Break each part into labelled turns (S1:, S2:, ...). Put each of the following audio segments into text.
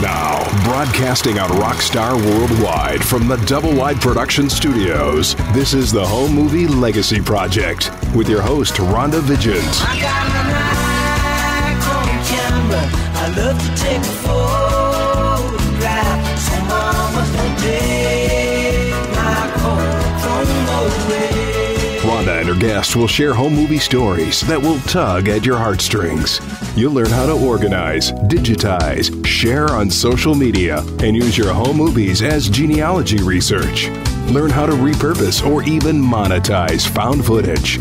S1: Now, broadcasting on Rockstar Worldwide from the Double Wide Production Studios, this is the Home Movie Legacy Project with your host, Rhonda Vigeant.
S2: I got my Nikon camera. I love to take a photograph. So mama, don't take my coat from away.
S1: Rhonda and her guests will share home movie stories that will tug at your heartstrings. You'll learn how to organize, digitize, share on social media, and use your home movies as genealogy research. Learn how to repurpose or even monetize found footage.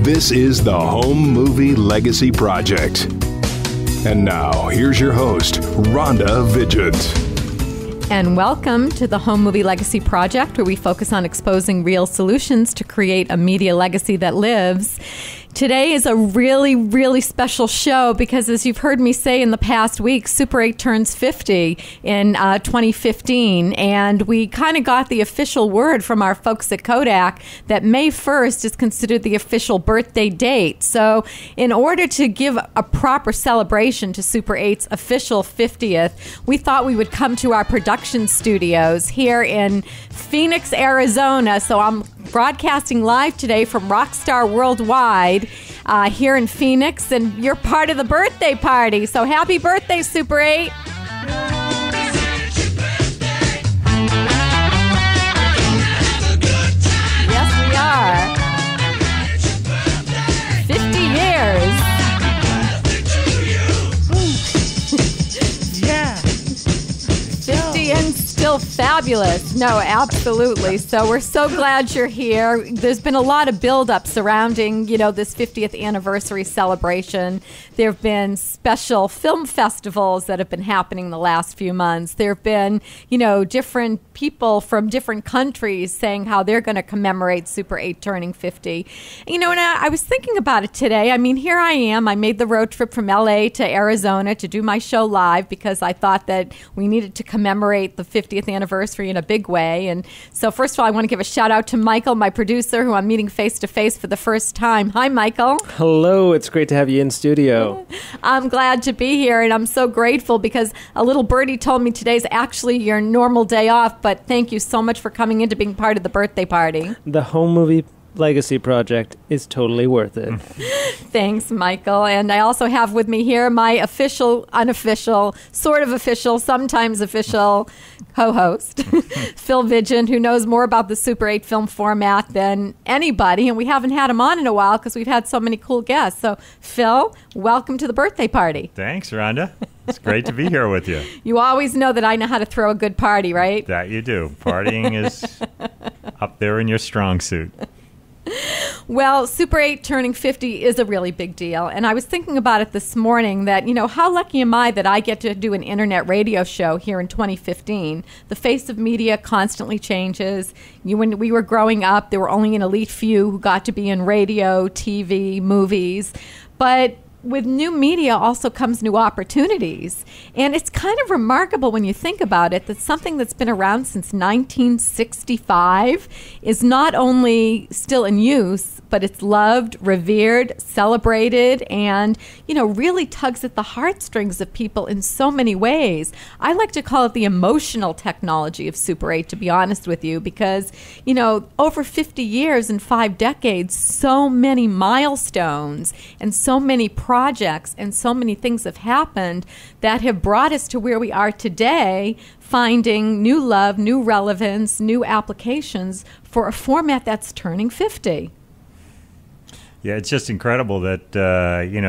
S1: This is the Home Movie Legacy Project. And now, here's your host, Rhonda Vigeant.
S3: And welcome to the Home Movie Legacy Project, where we focus on exposing real solutions to create a media legacy that lives. Today is a really, really special show because, as you've heard me say in the past week, Super 8 turns 50 in 2015, and we kind of got the official word from our folks at Kodak that May 1st is considered the official birthday date. So in order to give a proper celebration to Super 8's official 50th, we thought we would come to our production studios here in Phoenix, Arizona. So I'm broadcasting live today from Rockstar Worldwide here in Phoenix, and you're part of the birthday party. So happy birthday, Super 8. Yes, we are. 50 years.
S4: Yeah.
S3: 50 and still fabulous. No, absolutely. So we're so glad you're here. There's been a lot of build-up surrounding, this 50th anniversary celebration. There have been special film festivals that have been happening the last few months. There have been, different people from different countries saying how they're going to commemorate Super 8 turning 50. And I was thinking about it today. I mean, here I am. I made the road trip from LA to Arizona to do my show live because I thought that we needed to commemorate the 50th anniversary in a big way. And so first of all, I want to give a shout out to Michael, my producer, who I'm meeting face to face for the first time. Hi, Michael.
S4: Hello, it's great to have you in studio.
S3: I'm glad to be here, and I'm so grateful because a little birdie told me today's actually your normal day off, but thank you so much for coming in to being part of the birthday party.
S4: The Home Movie Legacy Project is totally worth it.
S3: Thanks, Michael. And I also have with me here my official, unofficial, sort of official, sometimes official co-host, Phil Vigeant, who knows more about the Super 8 film format than anybody. And we haven't had him on in a while because we've had so many cool guests. So, Phil, welcome to the birthday party.
S5: Thanks, Rhonda. It's great to be here with you.
S3: You always know that I know how to throw a good party, right?
S5: That you do. Partying is up there in your strong suit.
S3: Well, Super 8 turning 50 is a really big deal. And I was thinking about it this morning that, how lucky am I that I get to do an internet radio show here in 2015. The face of media constantly changes. When we were growing up, there were only an elite few who got to be in radio, TV, movies. But with new media also comes new opportunities. And it's kind of remarkable when you think about it that something that's been around since 1965 is not only still in use, but it's loved, revered, celebrated, and, really tugs at the heartstrings of people in so many ways. I like to call it the emotional technology of Super 8, to be honest with you, because, over 50 years and 5 decades, so many milestones and so many projects and so many things have happened that have brought us to where we are today, finding new love, new relevance, new applications for a format that's turning 50.
S5: Yeah, it's just incredible that,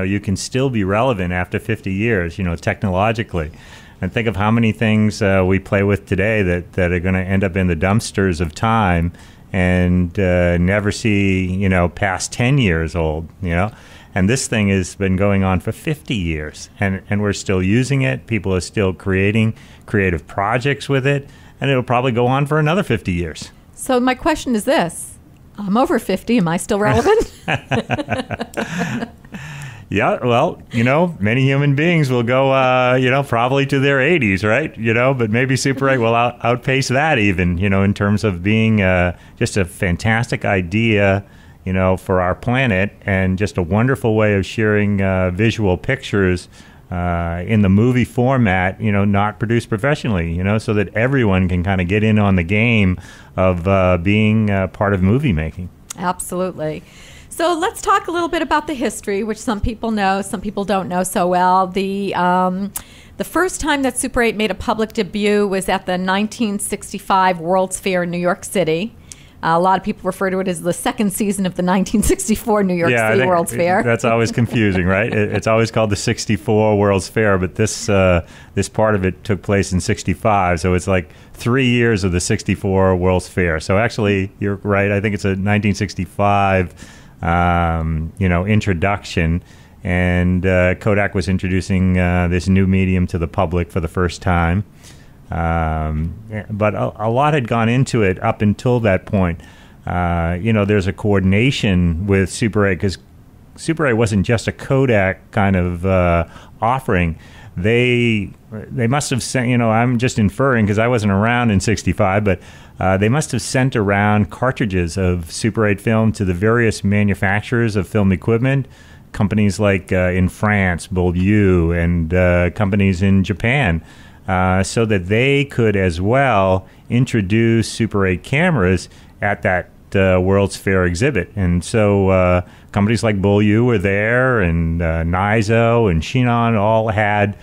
S5: you can still be relevant after 50 years, technologically. And think of how many things we play with today that are going to end up in the dumpsters of time and never see, past 10 years old, And this thing has been going on for 50 years, and we're still using it. People are still creating creative projects with it, and it'll probably go on for another 50 years.
S3: So my question is this. I'm over 50. Am I still relevant?
S5: Yeah, well, many human beings will go, probably to their 80s, right? But maybe Super 8 will outpace that even, in terms of being just a fantastic idea, for our planet, and just a wonderful way of sharing visual pictures in the movie format, not produced professionally, so that everyone can kind of get in on the game of being part of movie making.
S3: Absolutely. So let's talk a little bit about the history, which some people know, some people don't know so well. The first time that Super 8 made a public debut was at the 1965 World's Fair in New York City. A lot of people refer to it as the second season of the 1964 New York City World's Fair.
S5: That's always confusing, right? It's always called the 64 World's Fair, but this part of it took place in 65, so it's like 3 years of the 64 World's Fair. So actually, you're right. I think it's a 1965, introduction, and Kodak was introducing this new medium to the public for the first time. But a lot had gone into it up until that point. There's a coordination with Super 8 because Super 8 wasn't just a Kodak kind of offering. They must have sent, I'm just inferring because I wasn't around in 65, but they must have sent around cartridges of Super 8 film to the various manufacturers of film equipment, companies like in France, Beaulieu, and companies in Japan, so that they could as well introduce Super 8 cameras at that World's Fair exhibit. And so companies like Beaulieu were there, and Nizo and Chinon all had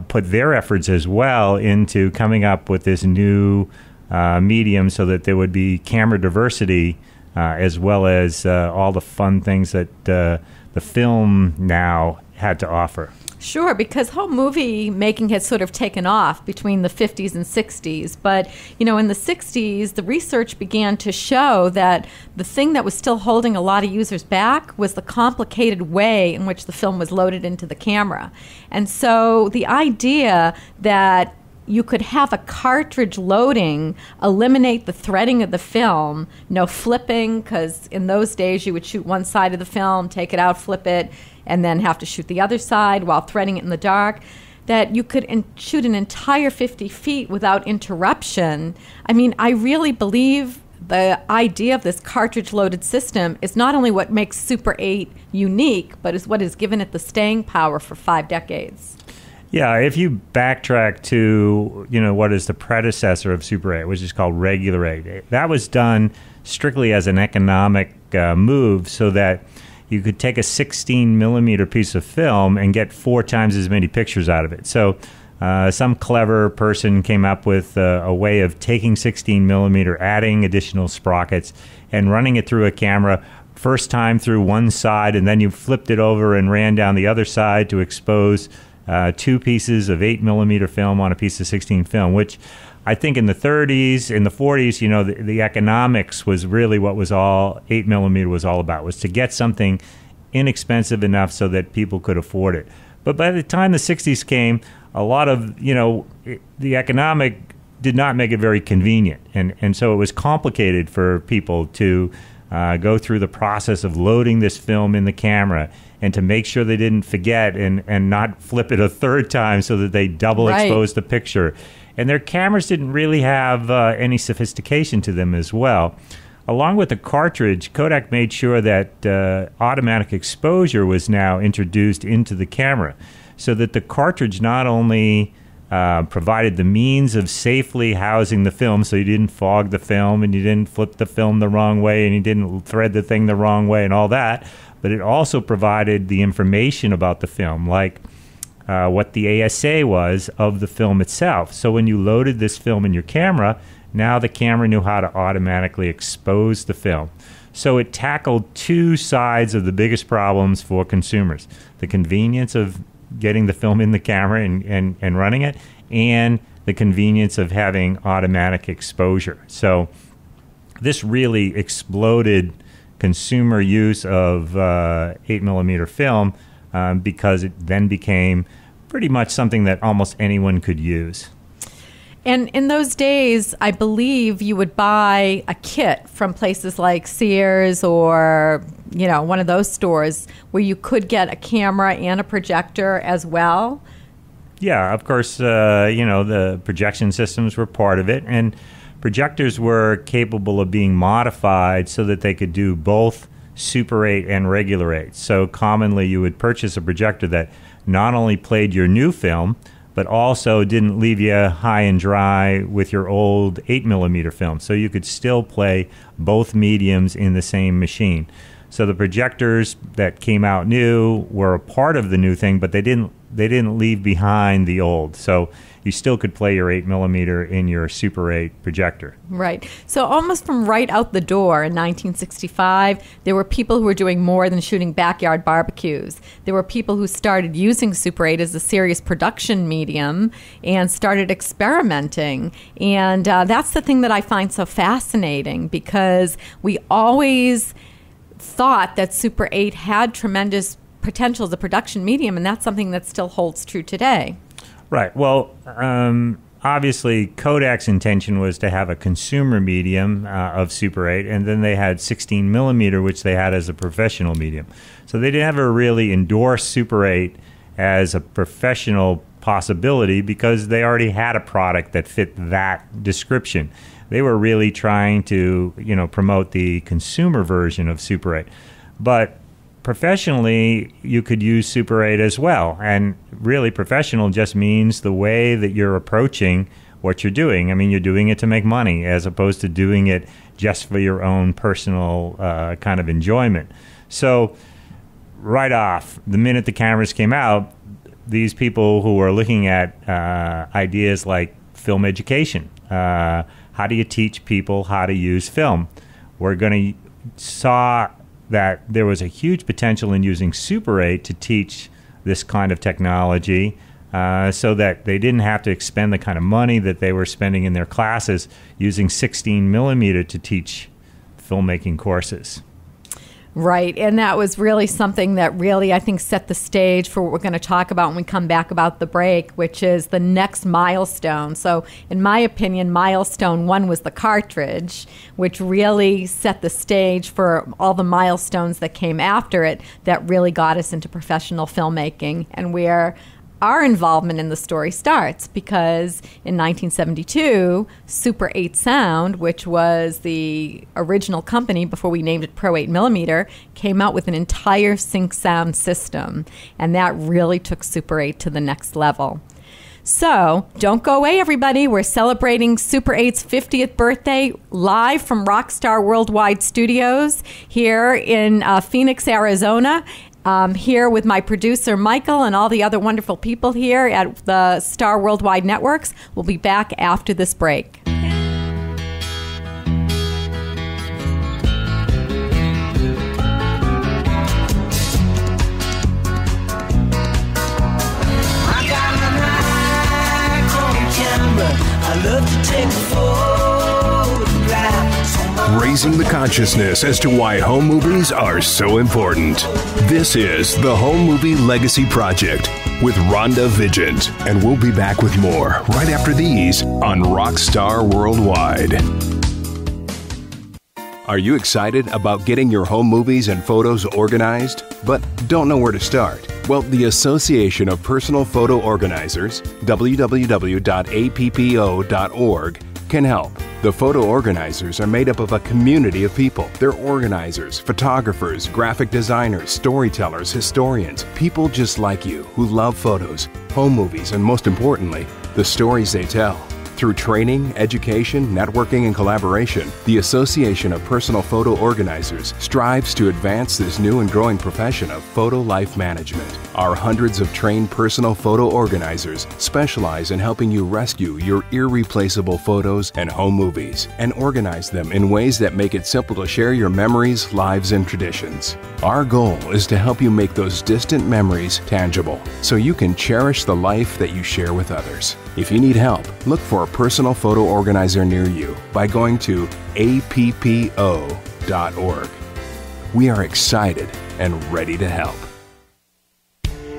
S5: put their efforts as well into coming up with this new medium so that there would be camera diversity as well as all the fun things that the film now had to offer.
S3: Sure, because home movie making had sort of taken off between the 50s and 60s. But, in the 60s, the research began to show that the thing that was still holding a lot of users back was the complicated way in which the film was loaded into the camera. And so the idea that you could have a cartridge loading eliminate the threading of the film, no flipping, because in those days you would shoot one side of the film, take it out, flip it, and then have to shoot the other side while threading it in the dark, that you could shoot an entire 50 feet without interruption. I mean, I really believe the idea of this cartridge-loaded system is not only what makes Super 8 unique, but is what has given it the staying power for 5 decades.
S5: Yeah, if you backtrack to, what is the predecessor of Super 8, which is called Regular 8, that was done strictly as an economic move so that you could take a 16-millimeter piece of film and get 4 times as many pictures out of it. So some clever person came up with a way of taking 16-millimeter, adding additional sprockets, and running it through a camera, first time through one side, and then you flipped it over and ran down the other side to expose 2 pieces of 8-millimeter film on a piece of 16 film, which I think in the 30s, in the 40s, the economics was really what was all 8-millimeter was all about, was to get something inexpensive enough so that people could afford it. But by the time the 60s came, a lot of, the economic did not make it very convenient. And so it was complicated for people to go through the process of loading this film in the camera and to make sure they didn't forget and not flip it a third time so that they double exposed the picture. And their cameras didn't really have any sophistication to them as well. Along with the cartridge, Kodak made sure that automatic exposure was now introduced into the camera so that the cartridge not only provided the means of safely housing the film so you didn't fog the film and you didn't flip the film the wrong way and you didn't thread the thing the wrong way and all that, but it also provided the information about the film, like what the ASA was of the film itself. So when you loaded this film in your camera, now the camera knew how to automatically expose the film. So it tackled 2 sides of the biggest problems for consumers: the convenience of getting the film in the camera and running it, and the convenience of having automatic exposure. So this really exploded consumer use of 8-millimeter film because it then became pretty much something that almost anyone could use.
S3: And in those days, I believe you would buy a kit from places like Sears or, one of those stores where you could get a camera and a projector as well.
S5: Yeah, of course, the projection systems were part of it, and projectors were capable of being modified so that they could do both Super 8 and Regular 8. So commonly you would purchase a projector that not only played your new film, but also didn't leave you high and dry with your old 8mm film. So you could still play both mediums in the same machine. So the projectors that came out new were a part of the new thing, but they didn't leave behind the old. So you still could play your 8mm in your Super 8 projector.
S3: Right. So almost from right out the door in 1965, there were people who were doing more than shooting backyard barbecues. There were people who started using Super 8 as a serious production medium and started experimenting. And that's the thing that I find so fascinating, because we always thought that Super 8 had tremendous potential as a production medium, and that's something that still holds true today.
S5: Right. Well, obviously, Kodak's intention was to have a consumer medium of Super 8, and then they had 16mm, which they had as a professional medium. So they never really endorsed Super 8 as a professional possibility because they already had a product that fit that description. They were really trying to, promote the consumer version of Super 8. But professionally, you could use Super 8 as well. And really, professional just means the way that you're approaching what you're doing. I mean, you're doing it to make money as opposed to doing it just for your own personal kind of enjoyment. So right off, the minute the cameras came out, these people who were looking at ideas like film education, how do you teach people how to use film? Saw that there was a huge potential in using Super 8 to teach this kind of technology so that they didn't have to expend the kind of money that they were spending in their classes using 16mm to teach filmmaking courses.
S3: Right, and that was really something that really, I think, set the stage for what we're going to talk about when we come back about the break, which is the next milestone. So, in my opinion, milestone 1 was the cartridge, which really set the stage for all the milestones that came after it that really got us into professional filmmaking, and where our involvement in the story starts, because in 1972, Super8 Sound, which was the original company before we named it Pro 8mm, came out with an entire sync sound system, and that really took Super 8 to the next level. So, don't go away, everybody. We're celebrating Super 8's 50th birthday live from Rockstar Worldwide Studios here in Phoenix, Arizona. Here with my producer, Michael, and all the other wonderful people here at the Star Worldwide Networks. We'll be back after this break.
S2: I got my Nikon camera. I love to take photographs.
S1: Raising the consciousness as to why home movies are so important. This is the Home Movie Legacy Project with Rhonda Vigeant, and we'll be back with more right after these on Rockstar Worldwide. Are you excited about getting your home movies and photos organized, but don't know where to start? Well, the Association of Personal Photo Organizers, www.appo.org, can help. The photo organizers are made up of a community of people. They're organizers, photographers, graphic designers, storytellers, historians, people just like you who love photos, home movies, and most importantly, the stories they tell. Through training, education, networking, and collaboration, the Association of Personal Photo Organizers strives to advance this new and growing profession of photo life management. Our hundreds of trained personal photo organizers specialize in helping you rescue your irreplaceable photos and home movies and organize them in ways that make it simple to share your memories, lives, and traditions. Our goal is to help you make those distant memories tangible so you can cherish the life that you share with others. If you need help, look for a personal photo organizer near you by going to appo.org. We are excited and ready to help.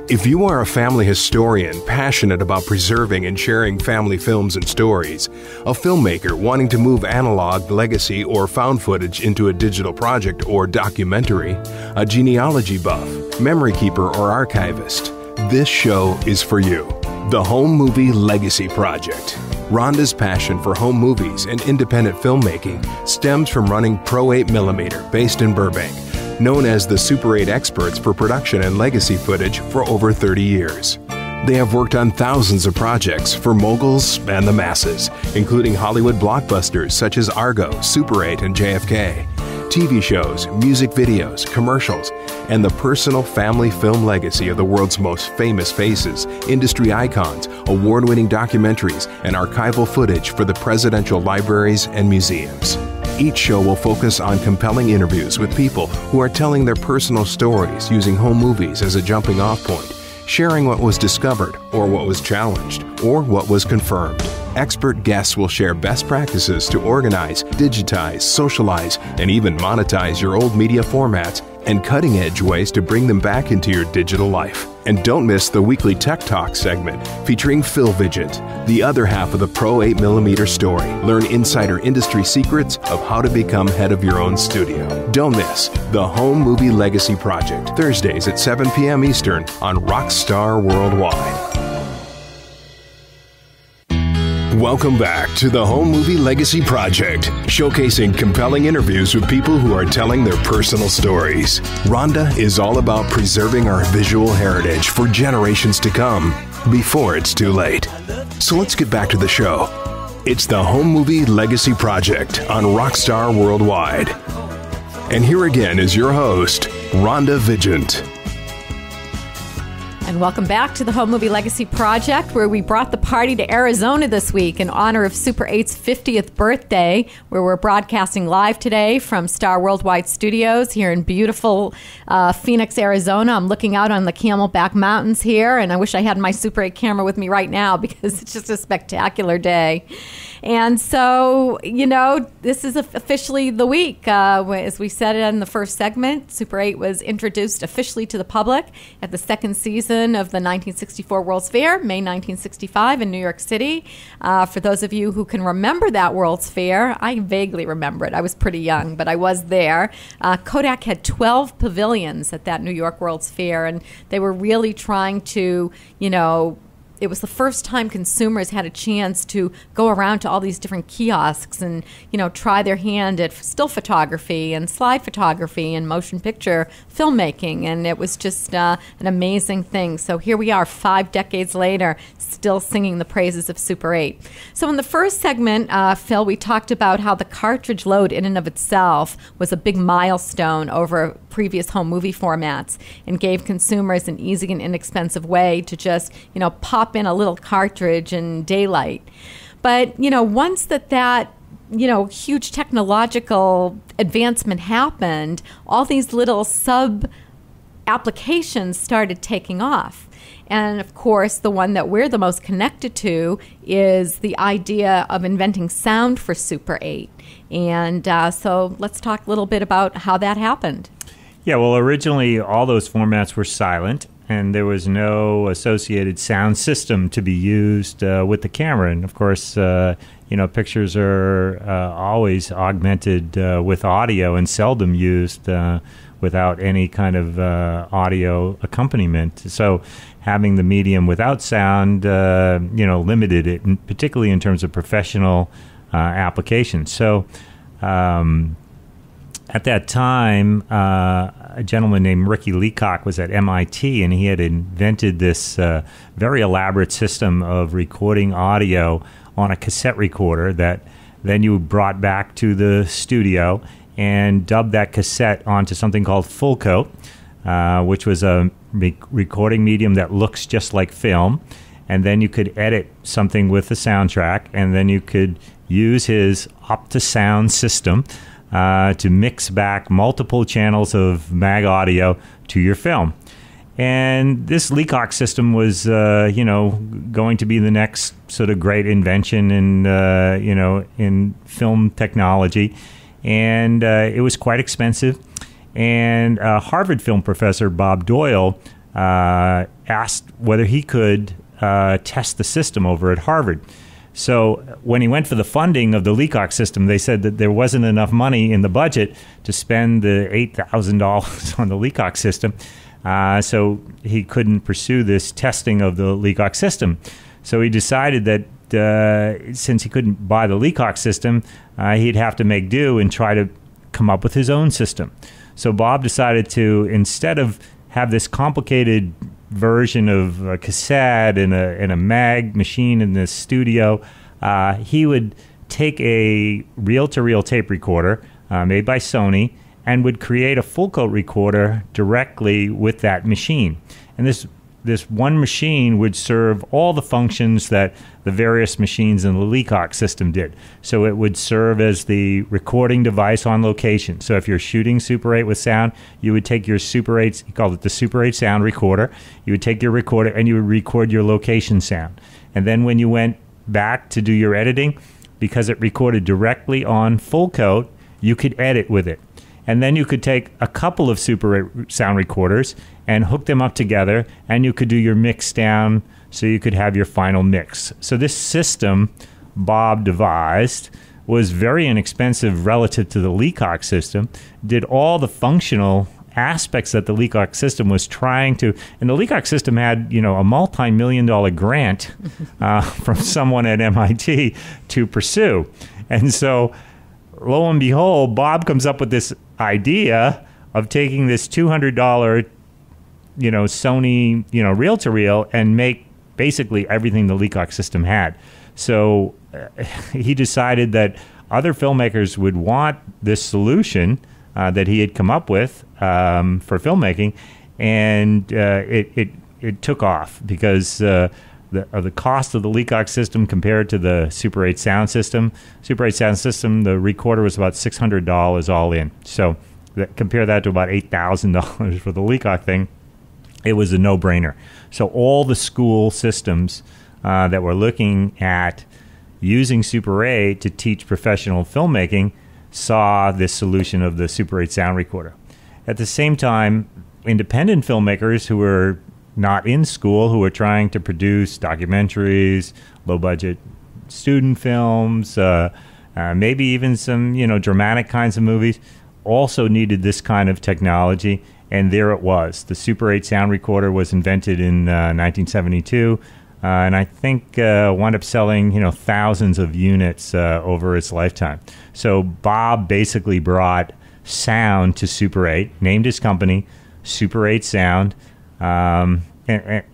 S1: If you are a family historian passionate about preserving and sharing family films and stories, a filmmaker wanting to move analog, legacy, or found footage into a digital project or documentary, a genealogy buff, memory keeper, or archivist, this show is for you. The Home Movie Legacy Project. Rhonda's passion for home movies and independent filmmaking stems from running Pro 8mm based in Burbank, known as the Super 8 experts for production and legacy footage for over 30 years. They have worked on thousands of projects for moguls and the masses, including Hollywood blockbusters such as Argo, Super 8, and JFK, TV shows, music videos, commercials, and the personal family film legacy of the world's most famous faces, industry icons, award-winning documentaries, and archival footage for the presidential libraries and museums. Each show will focus on compelling interviews with people who are telling their personal stories using home movies as a jumping-off point, sharing what was discovered or what was challenged or what was confirmed. Expert guests will share best practices to organize, digitize, socialize, and even monetize your old media formats and cutting-edge ways to bring them back into your digital life. And don't miss the weekly Tech Talk segment featuring Vigeant, the other half of the Pro 8mm story. Learn insider industry secrets of how to become head of your own studio. Don't miss the Home Movie Legacy Project, Thursdays at 7 p.m. Eastern on Rockstar Worldwide. Welcome back to the Home Movie Legacy Project, showcasing compelling interviews with people who are telling their personal stories. Rhonda is all about preserving our visual heritage for generations to come before it's too late. So let's get back to the show. It's the Home Movie Legacy Project on Rockstar Worldwide. And here again is your host, Rhonda Vigeant.
S3: And welcome back to the Home Movie Legacy Project, where we brought the party to Arizona this week in honor of Super 8's 50th birthday, where we're broadcasting live today from Star Worldwide Studios here in beautiful Phoenix, Arizona. I'm looking out on the Camelback Mountains here, and I wish I had my Super 8 camera with me right now because it's just a spectacular day. And so, you know, this is officially the week. As we said in the first segment, Super 8 was introduced officially to the public at the second season of the 1964 World's Fair, May 1965 in New York City. For those of you who can remember that World's Fair, I vaguely remember it. I was pretty young, but I was there. Kodak had 12 pavilions at that New York World's Fair, and they were really trying to, you know, it was the first time consumers had a chance to go around to all these different kiosks and, you know, try their hand at still photography and slide photography and motion picture filmmaking. And it was just an amazing thing. So here we are 5 decades later, still singing the praises of Super 8. So in the first segment, Phil, we talked about how the cartridge load in and of itself was a big milestone over previous home movie formats and gave consumers an easy and inexpensive way to just, you know, pop in a little cartridge in daylight. But, you know, once that you know, huge technological advancement happened, all these little sub applications started taking off. And of course, the one that we're the most connected to is the idea of inventing sound for Super 8. And so let's talk a little bit about how that happened.
S5: Yeah, well, originally all those formats were silent, and there was no associated sound system to be used with the camera. And of course, you know, pictures are always augmented with audio and seldom used without any kind of audio accompaniment. So having the medium without sound, you know, limited it, particularly in terms of professional applications. So at that time, a gentleman named Ricky Leacock was at MIT, and he had invented this very elaborate system of recording audio on a cassette recorder that then you brought back to the studio and dubbed that cassette onto something called full coat, which was a recording medium that looks just like film. And then you could edit something with the soundtrack, and then you could use his Optosound system to mix back multiple channels of mag audio to your film. And this Leacock system was, you know, going to be the next sort of great invention in, you know, in film technology. And it was quite expensive. And Harvard film professor Bob Doyle asked whether he could test the system over at Harvard. So when he went for the funding of the Leacock system, they said that there wasn't enough money in the budget to spend the $8,000 on the Leacock system. So he couldn't pursue this testing of the Leacock system. So he decided that since he couldn't buy the Leacock system, he'd have to make do and try to come up with his own system. So Bob decided to, instead of have this complicated version of a cassette and a mag machine in the studio, he would take a reel-to-reel tape recorder made by Sony and would create a full coat recorder directly with that machine. And this one machine would serve all the functions that the various machines in the Leacock system did. So it would serve as the recording device on location. So if you're shooting Super 8 with sound, you would take your Super 8, he called it the Super 8 Sound recorder. You would take your recorder and you would record your location sound. And then when you went back to do your editing, because it recorded directly on full coat, you could edit with it. And then you could take a couple of Super 8 sound recorders and hook them up together, and you could do your mix down so you could have your final mix. So this system Bob devised was very inexpensive relative to the Leacock system, did all the functional aspects that the Leacock system was trying to, and the Leacock system had, a multi-million-dollar grant from someone at MIT to pursue. And so lo and behold, Bob comes up with this idea of taking this $200, Sony, reel-to-reel and make basically everything the Leacock system had. So he decided that other filmmakers would want this solution that he had come up with for filmmaking, and it took off because the cost of the Leacock system compared to the Super 8 sound system. Super 8 sound system, the recorder was about $600 all in. So compare that to about $8,000 for the Leacock thing. It was a no-brainer. So all the school systems that were looking at using Super 8 to teach professional filmmaking saw this solution of the Super 8 sound recorder. At the same time, independent filmmakers who were not in school, who were trying to produce documentaries, low-budget student films, maybe even some, dramatic kinds of movies, also needed this kind of technology, and there it was. The Super 8 sound recorder was invented in 1972, and I think wound up selling, thousands of units over its lifetime. So Bob basically brought sound to Super 8, named his company Super 8 Sound, and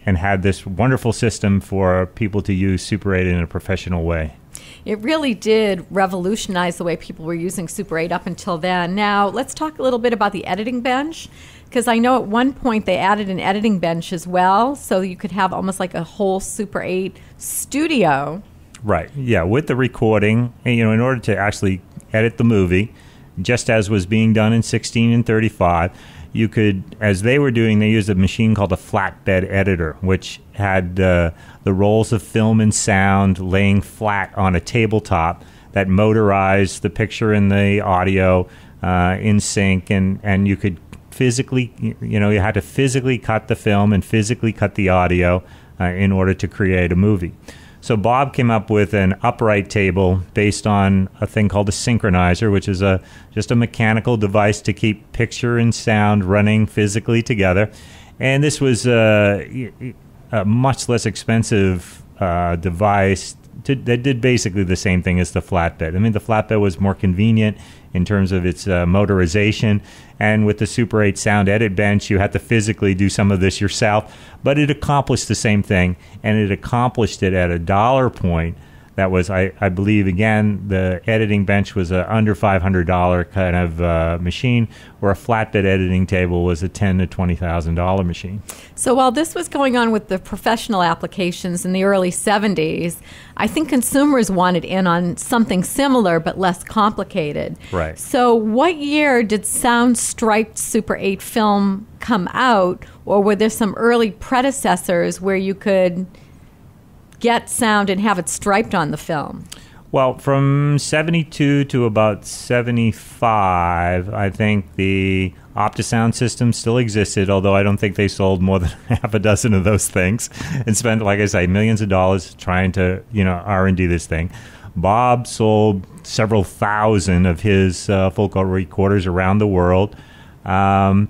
S5: had this wonderful system for people to use Super 8 in a professional way.
S3: It really did revolutionize the way people were using Super 8 up until then. Now, let's talk a little bit about the editing bench, because I know at one point they added an editing bench as well, so you could have almost like a whole Super 8 studio.
S5: Right, yeah, with the recording, in order to actually edit the movie, just as was being done in 16 and 35, you could, as they were doing, they used a machine called a flatbed editor, which had the rolls of film and sound laying flat on a tabletop that motorized the picture and the audio in sync, and you could physically, you had to physically cut the film and physically cut the audio in order to create a movie. So Bob came up with an upright table based on a thing called a synchronizer, which is just a mechanical device to keep picture and sound running physically together. And this was a much less expensive device that did basically the same thing as the flatbed. I mean, the flatbed was more convenient in terms of its motorization, and with the Super 8 sound edit bench, you had to physically do some of this yourself, but it accomplished the same thing, and it accomplished it at a dollar point that was, I believe, again, the editing bench was a under $500 kind of machine, where a flatbed editing table was a $10,000 to $20,000 machine.
S3: So while this was going on with the professional applications in the early 70s, I think consumers wanted in on something similar but less complicated.
S5: Right.
S3: So what year did sound-striped Super 8 film come out, or were there some early predecessors where you could get sound and have it striped on the film?
S5: Well, from 72 to about 75, I think the Optosound system still existed, although I don't think they sold more than half a dozen of those things and spent, like I say, millions of dollars trying to, R&D this thing. Bob sold several thousand of his full coat recorders around the world. There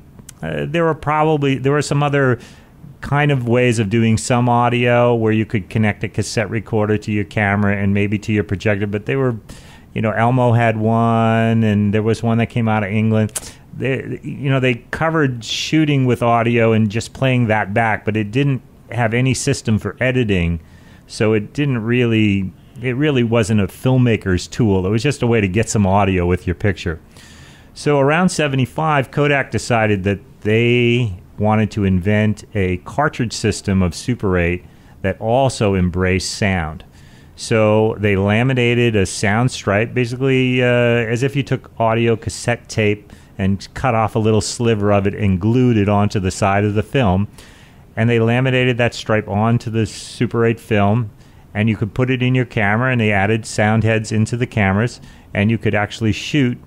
S5: were some other kind of ways of doing some audio where you could connect a cassette recorder to your camera and maybe to your projector, but they were, Elmo had one, and there was one that came out of England. they covered shooting with audio and just playing that back, but it didn't have any system for editing, so it really wasn't a filmmaker's tool. It was just a way to get some audio with your picture. So around 75, Kodak decided that they wanted to invent a cartridge system of Super 8 that also embraced sound. So they laminated a sound stripe, basically as if you took audio cassette tape and cut off a little sliver of it and glued it onto the side of the film. And they laminated that stripe onto the Super 8 film, and you could put it in your camera, and they added sound heads into the cameras, and you could actually shoot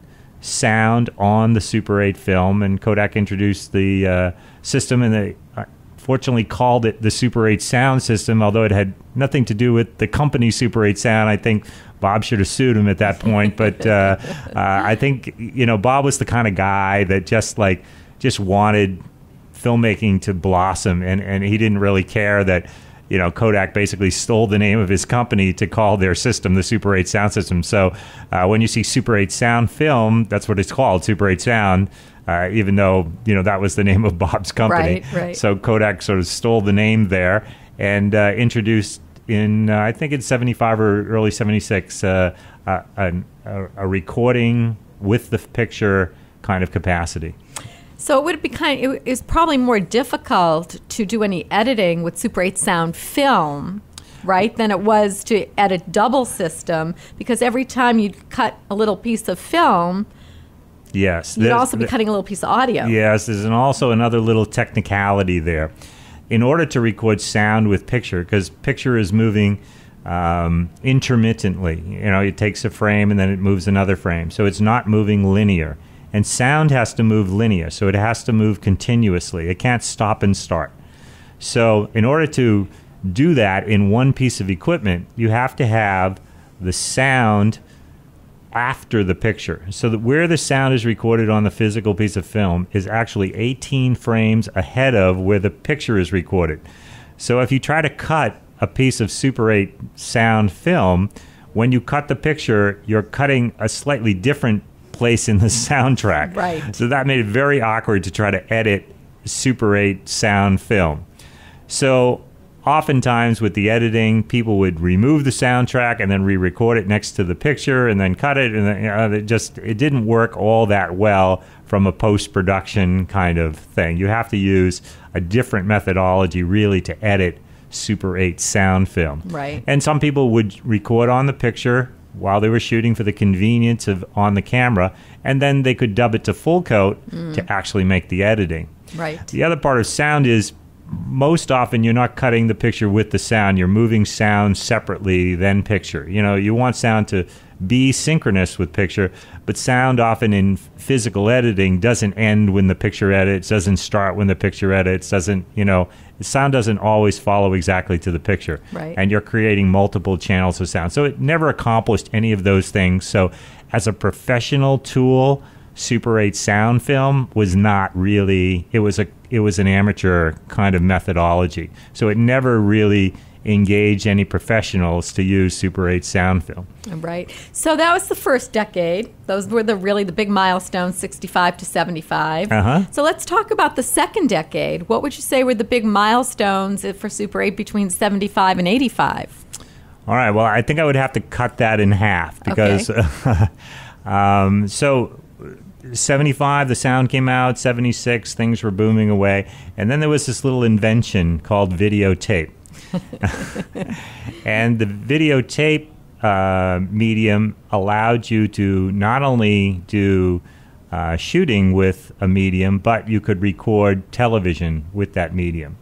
S5: sound on the Super 8 film. And Kodak introduced the system, and they fortunately called it the Super 8 Sound system, although it had nothing to do with the company Super 8 Sound. I think Bob should have sued him at that point, but I think Bob was the kind of guy that just wanted filmmaking to blossom, and he didn't really care that Kodak basically stole the name of his company to call their system the Super 8 Sound system. So when you see Super 8 Sound film, that's what it's called, Super 8 Sound. Even though that was the name of Bob's company.
S3: Right.
S5: So Kodak sort of stole the name there and introduced in I think in 75 or early 76 a recording with the picture kind of capacity.
S3: So it would be it is probably more difficult to do any editing with Super 8 Sound film, right, than it was to edit double system, because every time you cut a little piece of film,
S5: yes,
S3: you'd also be cutting a little piece of audio.
S5: Yes, there's also another little technicality there. In order to record sound with picture, because picture is moving intermittently, it takes a frame and then it moves another frame, so it's not moving linear. And sound has to move linear, so it has to move continuously. It can't stop and start. So in order to do that in one piece of equipment, you have to have the sound after the picture. So that where the sound is recorded on the physical piece of film is actually 18 frames ahead of where the picture is recorded. So if you try to cut a piece of Super 8 Sound film, when you cut the picture, you're cutting a slightly different place in the soundtrack.
S3: Right.
S5: So that made it very awkward to try to edit Super 8 Sound film. So oftentimes with the editing, people would remove the soundtrack and then re-record it next to the picture and then cut it, and then, it didn't work all that well from a post-production kind of thing. You have to use a different methodology really to edit Super 8 Sound film.
S3: Right.
S5: And some people would record on the picture while they were shooting for the convenience of on the camera, and then they could dub it to full coat to actually make the editing.
S3: Right.
S5: The other part of sound is most often you're not cutting the picture with the sound. You're moving sound separately, then picture. You want sound to be synchronous with picture, but sound often in physical editing doesn't end when the picture edits, doesn't start when the picture edits, sound doesn't always follow exactly to the picture.
S3: Right.
S5: And you're creating multiple channels of sound. So it never accomplished any of those things. So as a professional tool, Super 8 Sound film was not really, it was an amateur kind of methodology. So it never really engage any professionals to use Super 8 Sound film.
S3: Right. So that was the first decade. Those were the big milestones, 65 to 75.
S5: Uh-huh.
S3: So let's talk about the second decade. What would you say were the big milestones for Super 8 between 75 and 85?
S5: All right. Well, I think I would have to cut that in half because so 75, the sound came out. 76, things were booming away. And then there was this little invention called videotape. And the videotape medium allowed you to not only do shooting with a medium, but you could record television with that medium.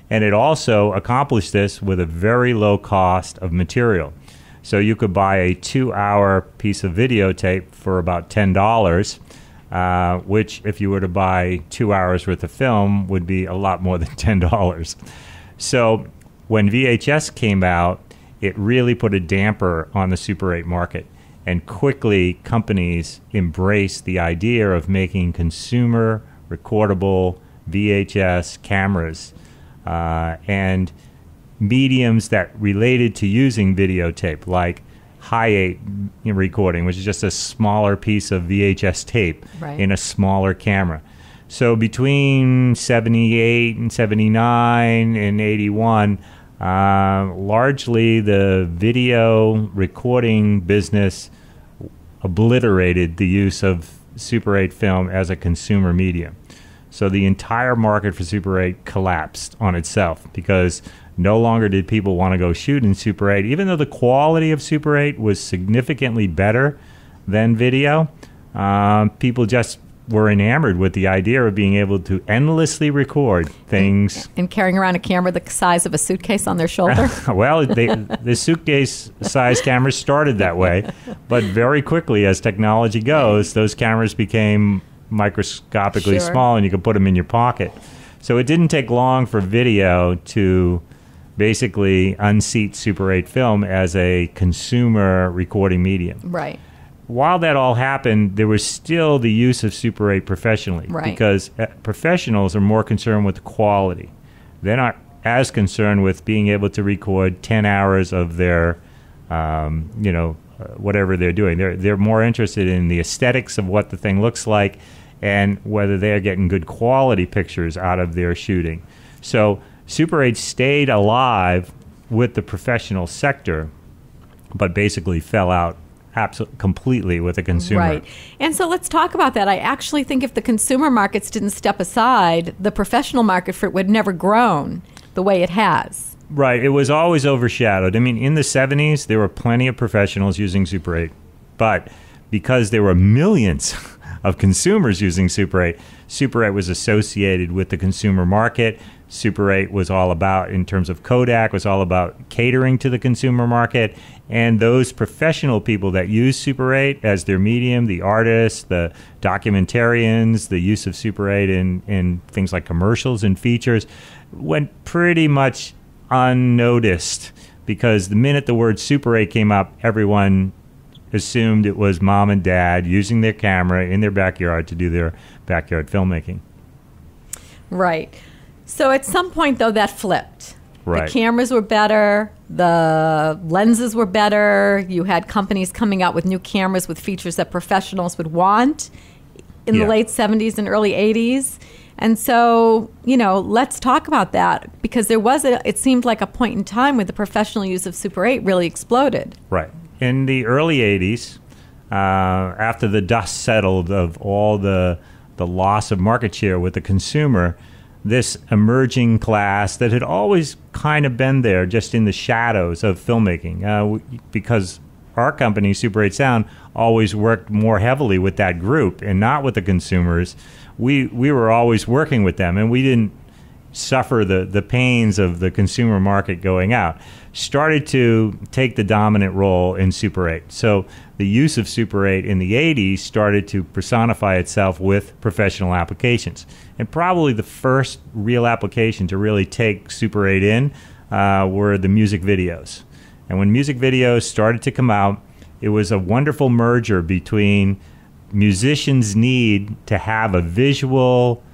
S5: And it also accomplished this with a very low cost of material. So you could buy a 2-hour piece of videotape for about $10, which if you were to buy 2 hours worth of film would be a lot more than $10. So when VHS came out, it really put a damper on the Super 8 market. And quickly, companies embraced the idea of making consumer recordable VHS cameras and mediums that related to using videotape, like high 8 recording, which is just a smaller piece of VHS tape in a smaller camera. So between 78 and 79 and 81, largely the video recording business obliterated the use of Super 8 film as a consumer medium. So the entire market for Super 8 collapsed on itself because no longer did people want to go shoot in Super 8. Even though the quality of Super 8 was significantly better than video, people just were enamored with the idea of being able to endlessly record things.
S3: And carrying around a camera the size of a suitcase on their shoulder.
S5: Well, the suitcase-sized cameras started that way, but very quickly, as technology goes, those cameras became microscopically small, and you could put them in your pocket. So it didn't take long for video to basically unseat Super 8 film as a consumer recording medium.
S3: Right.
S5: While that all happened, there was still the use of Super 8 professionally, because professionals are more concerned with quality. They're not as concerned with being able to record 10 hours of their, whatever they're doing. They're more interested in the aesthetics of what the thing looks like and whether they're getting good quality pictures out of their shooting. So Super 8 stayed alive with the professional sector, but basically fell out completely with the consumer.
S3: Right. And so let's talk about that. I actually think if the consumer markets didn't step aside, the professional market for it would never grown the way it has.
S5: Right. It was always overshadowed. I mean, in the 70s, there were plenty of professionals using Super 8. But because there were millions of consumers using Super 8, Super 8 was associated with the consumer market. Super 8 was all about, in terms of Kodak, was all about catering to the consumer market. And those professional people that use Super 8 as their medium, the artists, the documentarians, the use of Super 8 in things like commercials and features, went pretty much unnoticed because the minute the word Super 8 came up, everyone assumed it was mom and dad using their camera in their backyard to do their backyard filmmaking.
S3: Right. So at some point, though, that flipped.
S5: Right.
S3: The cameras were better. The lenses were better. You had companies coming out with new cameras with features that professionals would want in the late 70s and early 80s. And so, let's talk about that because there was it seemed like a point in time where the professional use of Super 8 really exploded.
S5: Right. In the early 80s, after the dust settled of all the loss of market share with the consumer, this emerging class that had always kind of been there just in the shadows of filmmaking, because our company, Super 8 Sound, always worked more heavily with that group and not with the consumers. We were always working with them, and we didn't suffer the pains of the consumer market going out. Started to take the dominant role in Super 8. So the use of Super 8 in the 80s started to personify itself with professional applications. And probably the first real application to really take Super 8 in were the music videos. And when music videos started to come out, it was a wonderful merger between musicians' need to have a visual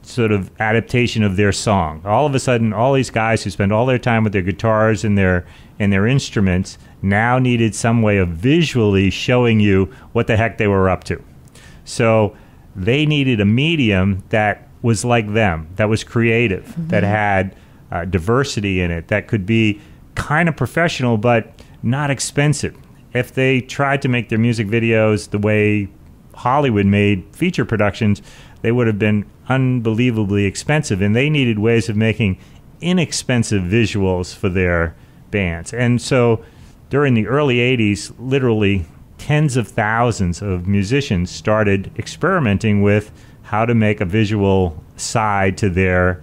S5: sort of adaptation of their song. All of a sudden, all these guys who spend all their time with their guitars and their instruments now needed some way of visually showing you what the heck they were up to. So they needed a medium that was like them, that was creative, that had diversity in it, that could be kind of professional but not expensive. If they tried to make their music videos the way Hollywood made feature productions, they would have been unbelievably expensive, and they needed ways of making inexpensive visuals for their bands. And so during the early 80s, literally tens of thousands of musicians started experimenting with how to make a visual side to their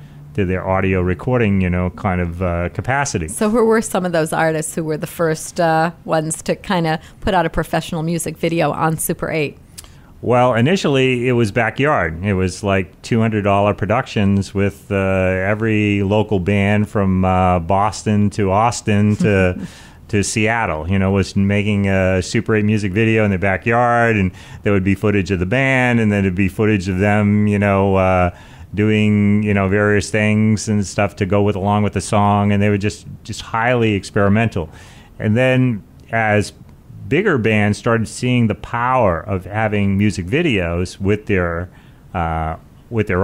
S5: audio recording, kind of capacity.
S3: So who were some of those artists who were the first ones to kind of put out a professional music video on Super 8?
S5: Well, initially it was backyard. It was like $200 productions with every local band from Boston to Austin to Seattle. Was making a Super 8 music video in their backyard, and there would be footage of the band, and then it'd be footage of them, doing various things and stuff to go along with the song, and they were just highly experimental. And then as bigger bands started seeing the power of having music videos with their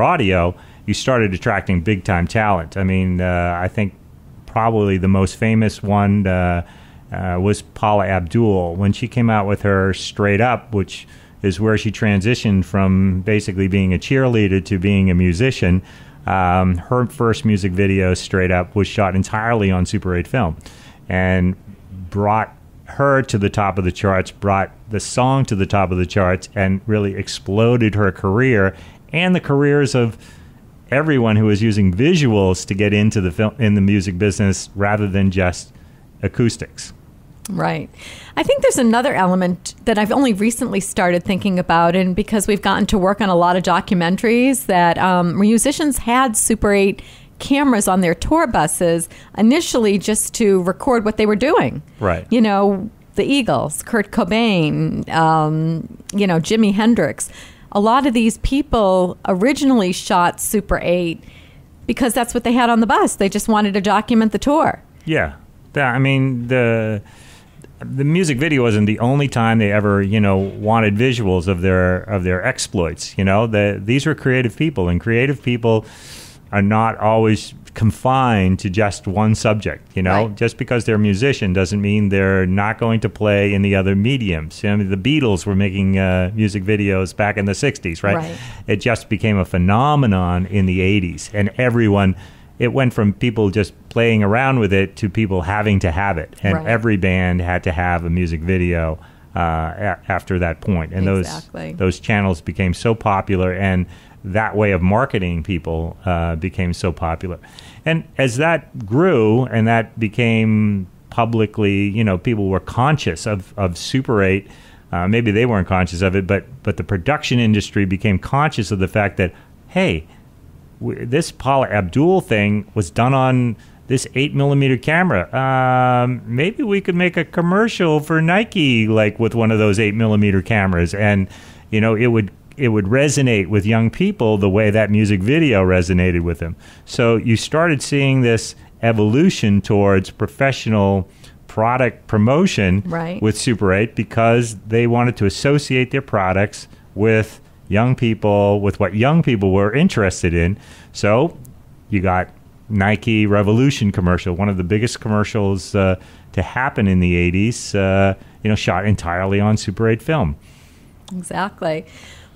S5: audio, you started attracting big time talent. I mean, I think probably the most famous one was Paula Abdul when she came out with her Straight Up, which is where she transitioned from basically being a cheerleader to being a musician. Her first music video, Straight Up, was shot entirely on Super 8 film and brought her to the top of the charts, brought the song to the top of the charts, and really exploded her career and the careers of everyone who was using visuals to get into the film in the music business rather than just acoustics.
S3: Right. I think there's another element that I've only recently started thinking about, and because we've gotten to work on a lot of documentaries that musicians had Super 8 cameras on their tour buses initially just to record what they were doing.
S5: Right.
S3: You know, the Eagles, Kurt Cobain, Jimi Hendrix. A lot of these people originally shot Super 8 because that's what they had on the bus. They just wanted to document the tour.
S5: Yeah. I mean, the music video wasn't the only time they ever, wanted visuals of their exploits. These were creative people, and creative people are not always confined to just one subject.
S3: Right.
S5: Just because they're a musician doesn't mean they're not going to play in the other mediums. I mean, the Beatles were making music videos back in the 60s, right? It just became a phenomenon in the 80s, and it went from people just playing around with it to people having to have it. And every band had to have a music video after that point. And those channels became so popular, and that way of marketing people became so popular. And as that grew and that became publicly, people were conscious of Super 8. Maybe they weren't conscious of it, but the production industry became conscious of the fact that, hey, this Paula Abdul thing was done on this 8mm camera. Maybe we could make a commercial for Nike, like with one of those 8mm cameras, and it would resonate with young people the way that music video resonated with them. So you started seeing this evolution towards professional product promotion with Super 8 because they wanted to associate their products with young people, with what young people were interested in. So you got Nike Revolution commercial, one of the biggest commercials to happen in the 80s, shot entirely on Super 8 film.
S3: Exactly.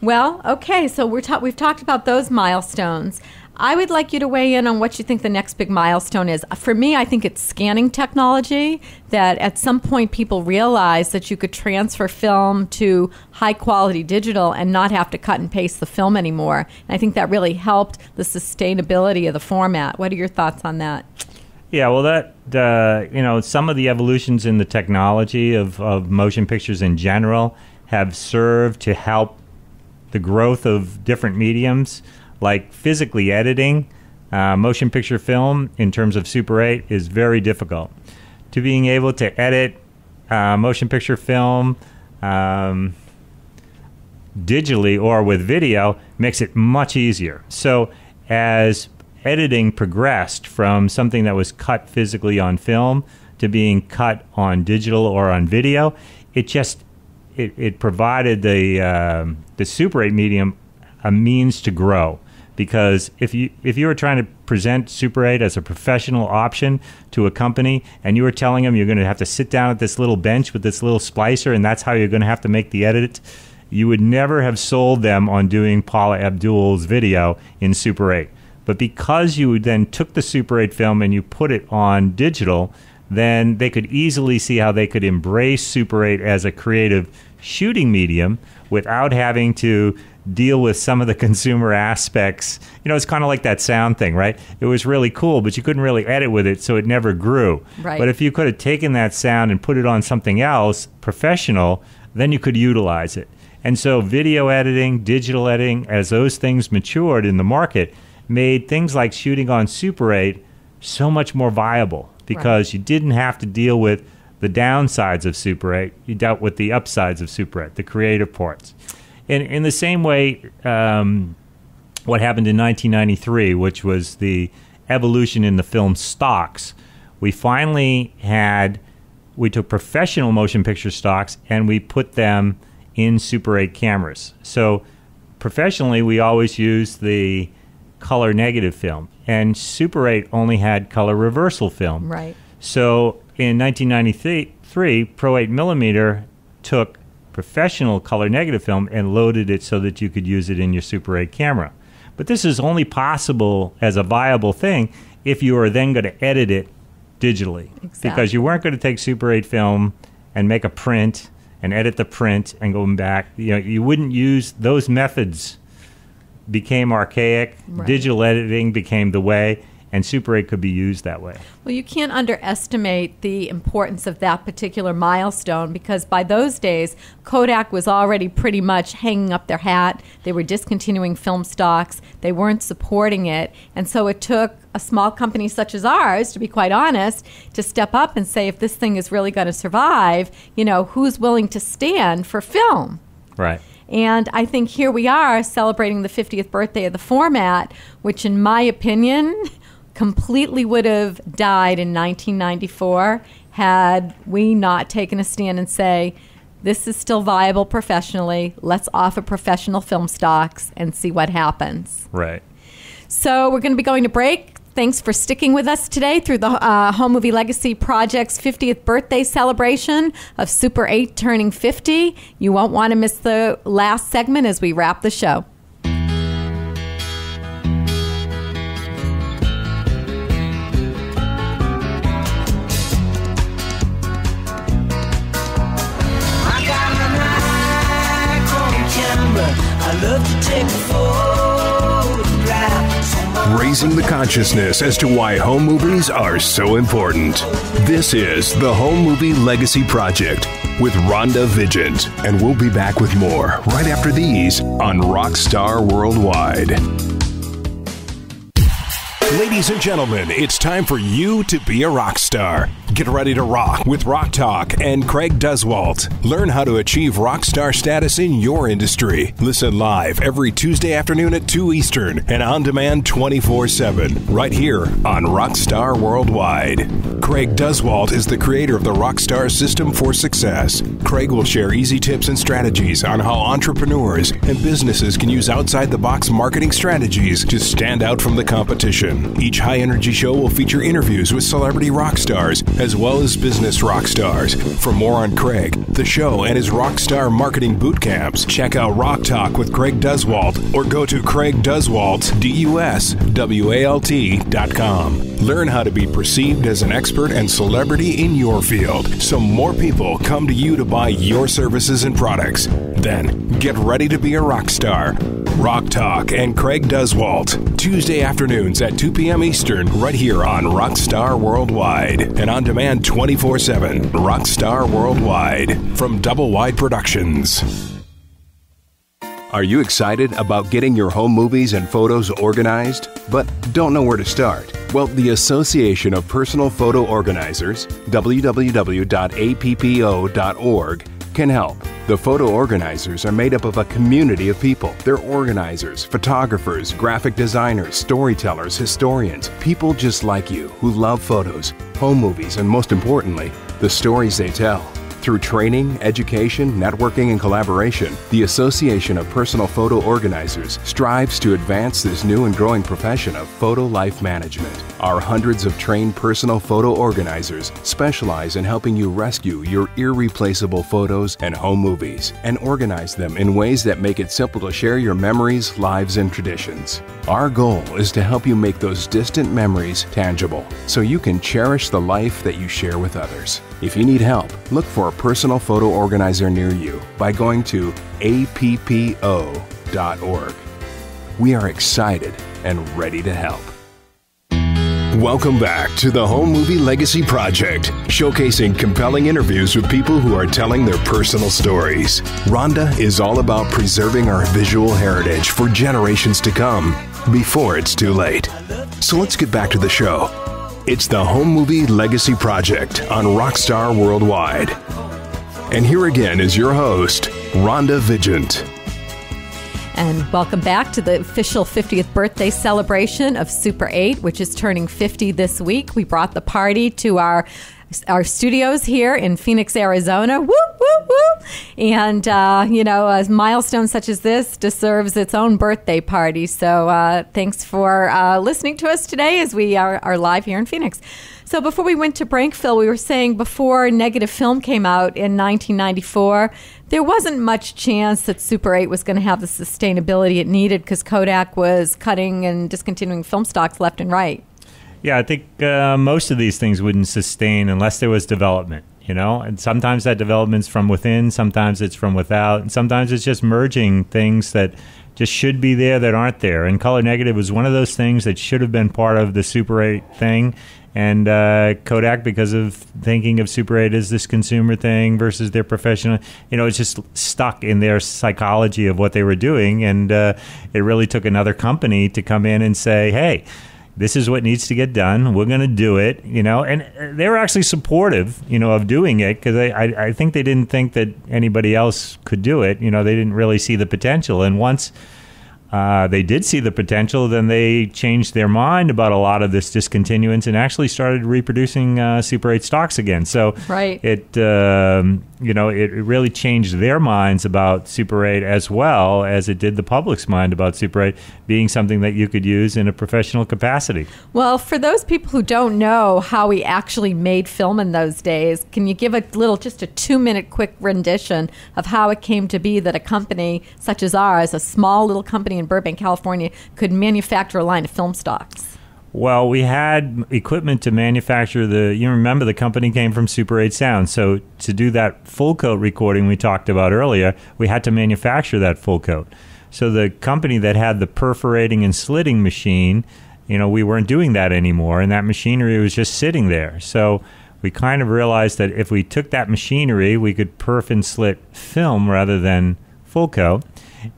S3: Well, okay, so we've talked about those milestones. I would like you to weigh in on what you think the next big milestone is. For me, I think it's scanning technology, that at some point people realized that you could transfer film to high-quality digital and not have to cut and paste the film anymore. And I think that really helped the sustainability of the format. What are your thoughts on that?
S5: Yeah, well, that, some of the evolutions in the technology of motion pictures in general have served to help the growth of different mediums, like physically editing. Motion picture film, in terms of Super 8, is very difficult. To being able to edit motion picture film digitally or with video makes it much easier. So as editing progressed from something that was cut physically on film to being cut on digital or on video, it provided the Super 8 medium a means to grow. Because if you were trying to present Super 8 as a professional option to a company, and you were telling them you're going to have to sit down at this little bench with this little splicer, and that's how you're going to have to make the edit, you would never have sold them on doing Paula Abdul's video in Super 8. But because you then took the Super 8 film and you put it on digital, then they could easily see how they could embrace Super 8 as a creative shooting medium without having to deal with some of the consumer aspects. It's kind of like that sound thing, right? It was really cool, but you couldn't really edit with it, so it never grew.
S3: Right.
S5: But if you could have taken that sound and put it on something else, professional, then you could utilize it. And so video editing, digital editing, as those things matured in the market, made things like shooting on Super 8 so much more viable, because you didn't have to deal with the downsides of Super 8. You dealt with the upsides of Super 8, the creative parts. In the same way, what happened in 1993, which was the evolution in the film stocks, we finally had we took professional motion picture stocks and we put them in Super 8 cameras. So professionally, we always used the color negative film, and Super 8 only had color reversal film.
S3: Right.
S5: So in 1993, Pro 8 millimeter took professional color negative film and loaded it so that you could use it in your Super 8 camera. But this is only possible as a viable thing if you are then going to edit it digitally.
S3: Exactly.
S5: Because you weren't going to take Super 8 film and make a print and edit the print and go back. You know, you wouldn't use those methods. Became archaic.
S3: Right.
S5: Digital editing became the way, and Super 8 could be used that way.
S3: Well, you can't underestimate the importance of that particular milestone, because by those days, Kodak was already pretty much hanging up their hat. They were discontinuing film stocks. They weren't supporting it. And so it took a small company such as ours, to be quite honest, to step up and say, if this thing is really going to survive, you know, who's willing to stand for film?
S5: Right.
S3: And I think here we are celebrating the 50th birthday of the format, which in my opinion completely would have died in 1994 had we not taken a stand and say, this is still viable professionally. Let's offer professional film stocks and see what happens.
S5: Right.
S3: So we're going to be going to break. Thanks for sticking with us today through the Home Movie Legacy Project's 50th birthday celebration of Super 8 turning 50. You won't want to miss the last segment as we wrap the show.
S2: I got my Nikon camera. I love to take a photograph.
S1: Raising the consciousness as to why home movies are so important. This is the Home Movie Legacy Project with Rhonda Vigeant, and we'll be back with more right after these on Rockstar Worldwide. Ladies and gentlemen, it's time for you to be a rock star. Get ready to rock with Rock Talk and Craig Duswalt. Learn how to achieve rock star status in your industry. Listen live every Tuesday afternoon at 2 Eastern and on demand 24/7 right here on Rockstar Worldwide. Craig Duswalt is the creator of the Rockstar System for Success. Craig will share easy tips and strategies on how entrepreneurs and businesses can use outside-the-box marketing strategies to stand out from the competition. Each high-energy show will feature interviews with celebrity rock stars as well as business rock stars. For more on Craig, the show, and his Rockstar Marketing Boot Camps, check out Rock Talk with Craig Duswalt or go to CraigDuswalt.com. Learn how to be perceived as an expert and celebrity in your field so more people come to you to buy your services and products. Then, get ready to be a rock star. Rock Talk and Craig Duswalt, Tuesday afternoons at 2 p.m. Eastern, right here on Rockstar Worldwide and on demand 24/7. Rockstar Worldwide from Double Wide Productions. Are you excited about getting your home movies and photos organized, but don't know where to start? Well, the Association of Personal Photo Organizers, www.appo.org, can help. The photo organizers are made up of a community of people. They're organizers, photographers, graphic designers, storytellers, historians, people just like you who love photos, home movies, and most importantly, the stories they tell. Through training, education, networking, and collaboration, the Association of Personal Photo Organizers strives to advance this new and growing profession of photo life management. Our hundreds of trained personal photo organizers specialize in helping you rescue your irreplaceable photos and home movies and organize them in ways that make it simple to share your memories, lives, and traditions. Our goal is to help you make those distant memories tangible so you can cherish the life that you share with others. If you need help, look for a personal photo organizer near you by going to appo.org. We are excited and ready to help. Welcome back to the Home Movie Legacy Project, showcasing compelling interviews with people who are telling their personal stories. Rhonda is all about preserving our visual heritage for generations to come before it's too late. So let's get back to the show. It's the Home Movie Legacy Project on Rockstar Worldwide. And here again is your host, Rhonda Vigeant.
S3: And welcome back to the official 50th birthday celebration of Super 8, which is turning 50 this week. We brought the party to our our studios here in Phoenix, Arizona. Woo, woo, woo! And, a milestone such as this deserves its own birthday party. So thanks for listening to us today as we are live here in Phoenix. So before we went to break, Phil, we were saying before negative film came out in 1994, there wasn't much chance that Super 8 was going to have the sustainability it needed because Kodak was cutting and discontinuing film stocks left and right.
S5: Yeah, I think most of these things wouldn't sustain unless there was development, and sometimes that development's from within, sometimes it's from without, and sometimes it's just merging things that just should be there that aren't there. And color negative was one of those things that should have been part of the Super 8 thing. And Kodak, because of thinking of Super 8 as this consumer thing versus their professional, it's just stuck in their psychology of what they were doing. And it really took another company to come in and say, hey, this is what needs to get done. We're going to do it, And they were actually supportive, of doing it because I think they didn't think that anybody else could do it. They didn't really see the potential. And once they did see the potential, then they changed their mind about a lot of this discontinuance and actually started reproducing Super 8 stocks again. So
S3: right.
S5: It really changed their minds about Super 8 as well as it did the public's mind about Super 8 being something that you could use in a professional capacity.
S3: Well, for those people who don't know how we actually made film in those days, can you give just a 2-minute quick rendition of how it came to be that a company such as ours, a small little company in Burbank, California, could manufacture a line of film stocks?
S5: Well, we had equipment to manufacture you remember the company came from Super8 Sound. So to do that full coat recording we talked about earlier, we had to manufacture that full coat. So the company that had the perforating and slitting machine, we weren't doing that anymore, and that machinery was just sitting there. So we kind of realized that if we took that machinery, we could perf and slit film rather than full coat.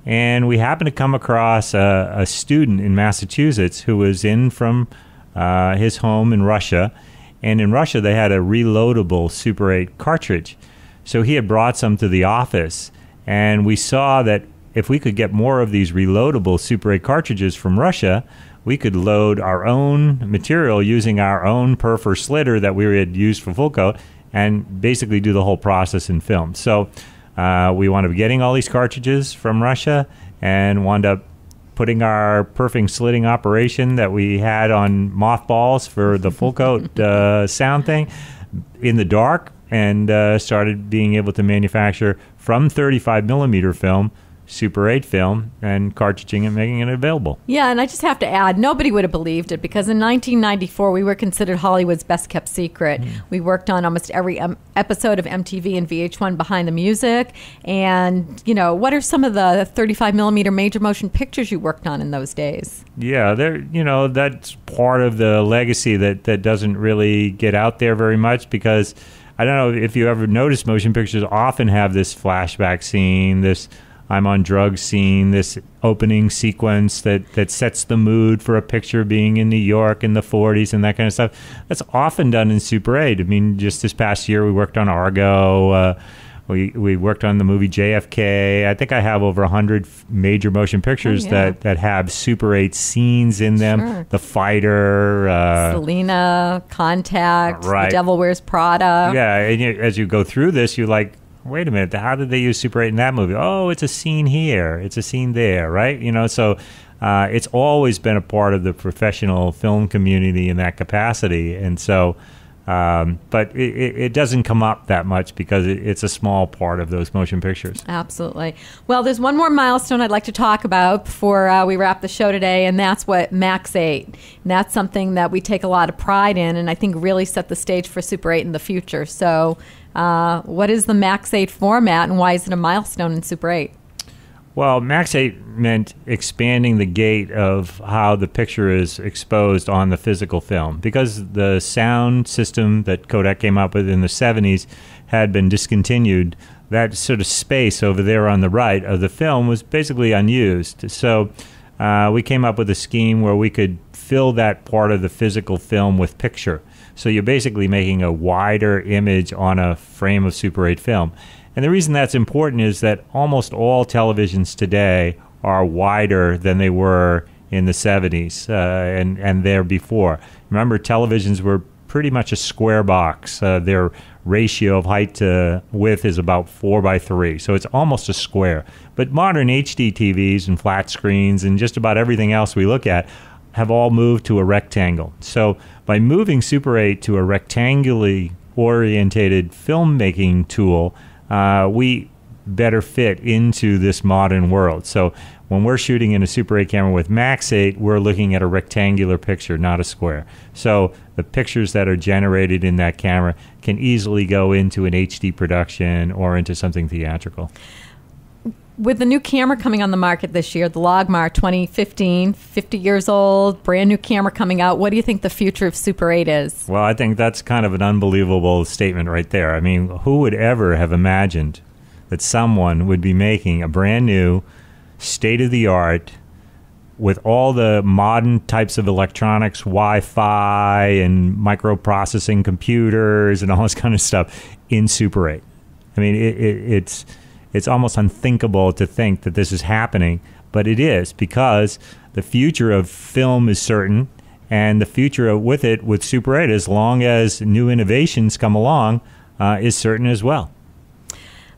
S5: And we happened to come across a student in Massachusetts who was in from his home in Russia. And in Russia, they had a reloadable Super 8 cartridge. So he had brought some to the office. And we saw that if we could get more of these reloadable Super 8 cartridges from Russia, we could load our own material using our own perf or slitter that we had used for full coat and basically do the whole process in film. So we wound up getting all these cartridges from Russia and wound up putting our perfing slitting operation that we had on mothballs for the full coat sound thing in the dark and started being able to manufacture from 35 millimeter film Super 8 film and cartridging and making it available.
S3: Yeah, and I just have to add, nobody would have believed it because in 1994 we were considered Hollywood's best kept secret. We worked on almost every episode of MTV and VH1 Behind the Music. And, what are some of the 35 millimeter major motion pictures you worked on in those days?
S5: Yeah, that's part of the legacy that doesn't really get out there very much because I don't know if you ever noticed motion pictures often have this flashback scene, this I'm on drugs scene, this opening sequence that sets the mood for a picture being in New York in the 40s and that kind of stuff. That's often done in Super 8. I mean, just this past year we worked on Argo. We worked on the movie JFK. I think I have over 100 major motion pictures that have Super 8 scenes in them.
S3: Sure.
S5: The Fighter.
S3: Selena, Contact,
S5: right.
S3: The Devil Wears Prada.
S5: Yeah, and as you go through this, you're like, wait a minute, how did they use Super 8 in that movie? Oh, it's a scene here. It's a scene there, right? So it's always been a part of the professional film community in that capacity. And so, but it doesn't come up that much because it's a small part of those motion pictures.
S3: Absolutely. Well, there's one more milestone I'd like to talk about before we wrap the show today, and that's what Max 8. And that's something that we take a lot of pride in, and I think really set the stage for Super 8 in the future. So what is the Max 8 format, and why is it a milestone in Super 8?
S5: Well, Max 8 meant expanding the gate of how the picture is exposed on the physical film. Because the sound system that Kodak came up with in the 70s had been discontinued, that sort of space over there on the right of the film was basically unused. So we came up with a scheme where we could fill that part of the physical film with picture. So you're basically making a wider image on a frame of Super 8 film. And the reason that's important is that almost all televisions today are wider than they were in the 70s and there before. Remember, televisions were pretty much a square box. Their ratio of height to width is about 4:3, so it's almost a square. But modern HD TVs and flat screens and just about everything else we look at have all moved to a rectangle. So by moving Super 8 to a rectangularly orientated filmmaking tool, we better fit into this modern world. So when we're shooting in a Super 8 camera with Max 8, we're looking at a rectangular picture, not a square. So the pictures that are generated in that camera can easily go into an HD production or into something theatrical.
S3: With the new camera coming on the market this year, the Logmar 2015, 50 years old, brand new camera coming out, what do you think the future of Super 8 is?
S5: Well, I think that's kind of an unbelievable statement right there. I mean, who would ever have imagined that someone would be making a brand new, state-of-the-art, with all the modern types of electronics, Wi-Fi and microprocessing computers and all this kind of stuff in Super 8. I mean, it's almost unthinkable to think that this is happening, but it is, because the future of film is certain, and the future with it, with Super 8, as long as new innovations come along, is certain as well.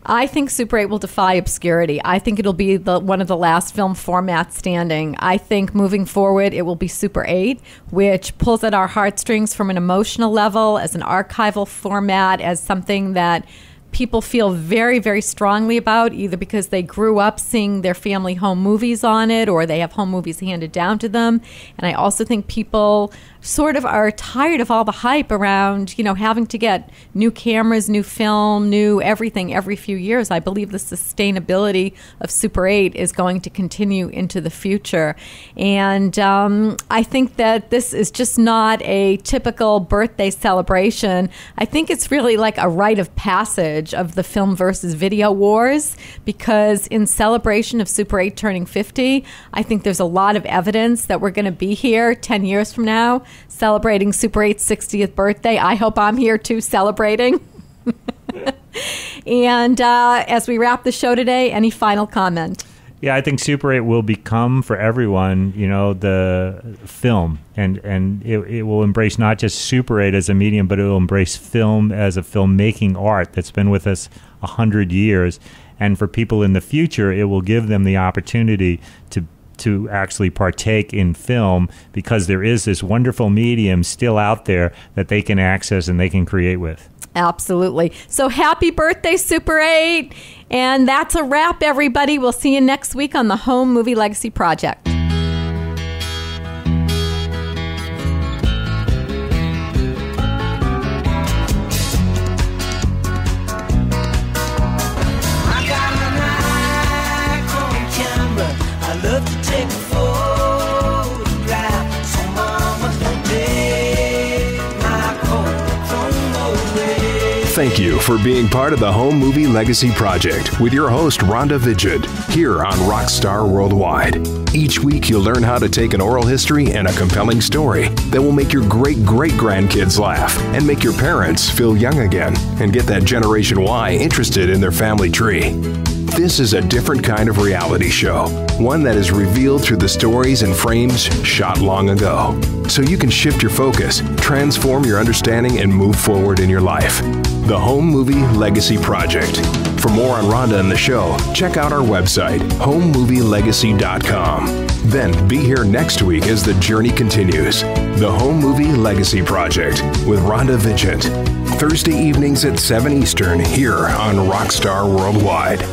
S3: I think Super 8 will defy obscurity. I think it'll be one of the last film formats standing. I think moving forward, it will be Super 8, which pulls at our heartstrings from an emotional level, as an archival format, as something that people feel very, very strongly about, either because they grew up seeing their family home movies on it, or they have home movies handed down to them. And I also think people sort of are tired of all the hype around, you know, having to get new cameras, new film, new everything every few years. I believe the sustainability of Super 8 is going to continue into the future. And I think that this is just not a typical birthday celebration. I think it's really like a rite of passage of the film versus video wars, because in celebration of Super 8 turning 50, I think there's a lot of evidence that we're going to be here 10 years from now celebrating Super 8's 60th birthday. I hope I'm here too, celebrating. And as we wrap the show today, any final comment?
S5: Yeah, I think Super 8 will become, for everyone, you know, the film. And it will embrace not just Super 8 as a medium, but it will embrace film as a filmmaking art that's been with us 100 years. And for people in the future, it will give them the opportunity to actually partake in film, because there is this wonderful medium still out there that they can access and they can create with.
S3: Absolutely. So happy birthday, Super 8. And that's a wrap, everybody. We'll see you next week on the Home Movie Legacy Project.
S1: Thank you for being part of the Home Movie Legacy Project with your host, Rhonda Vigeant, here on Rockstar Worldwide. Each week, you'll learn how to take an oral history and a compelling story that will make your great-great-grandkids laugh and make your parents feel young again and get that Generation Y interested in their family tree. This is a different kind of reality show, one that is revealed through the stories and frames shot long ago. So you can shift your focus, transform your understanding, and move forward in your life. The Home Movie Legacy Project. For more on Rhonda and the show, check out our website, homemovielegacy.com. Then be here next week as the journey continues. The Home Movie Legacy Project with Rhonda Vigeant. Thursday evenings at 7 Eastern here on Rockstar Worldwide.